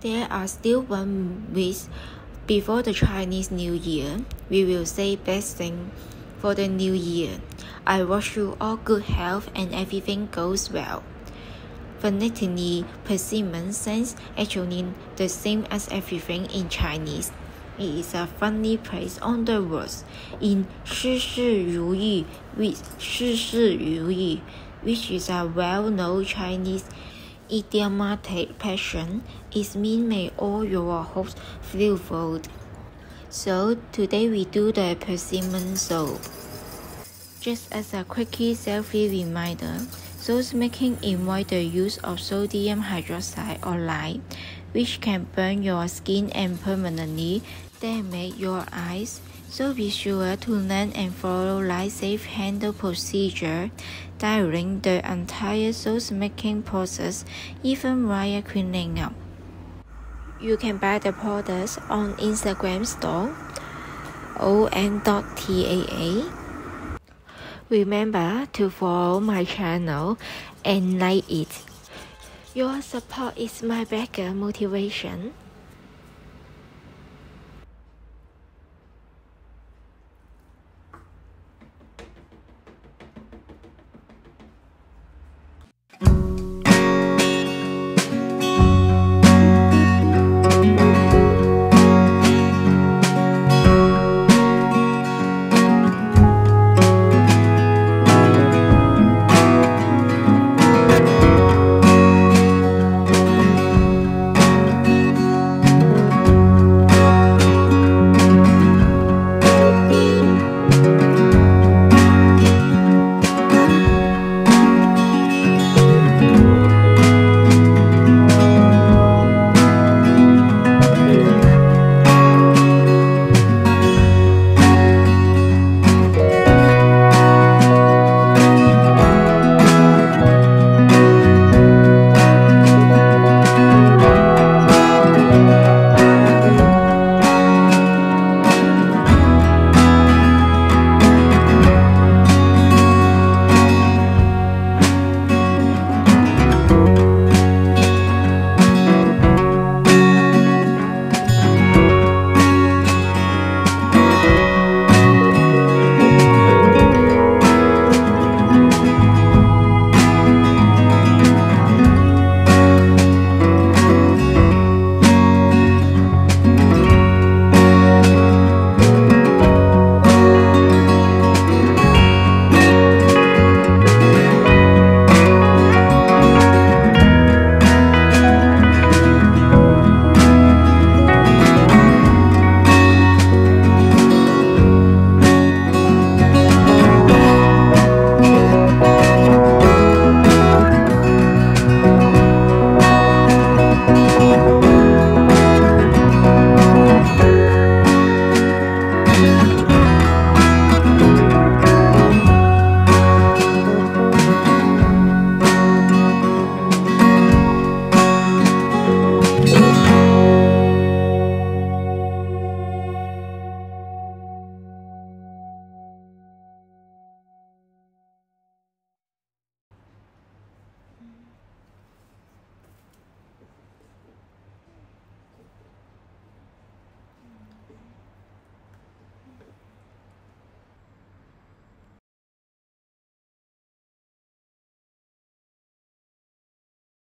There are still 1 week before the Chinese New Year. We will say best thing for the new year. I wish you all good health and everything goes well. Phonetically, persimmon sounds actually the same as everything in Chinese. It is a funny place on the words in 事事如意 with 事事如意, which is a well-known Chinese idiomatic expression. It means may all your hopes fulfilled. So today we do the persimmon soap. Just as a quickie selfie reminder, sauce making involves the use of sodium hydroxide or lye, which can burn your skin and permanently damage your eyes. So be sure to learn and follow safe handle procedure during the entire sauce making process, even while cleaning up. You can buy the products on Instagram store on.taa. Remember to follow my channel and like it. Your support is my bigger motivation.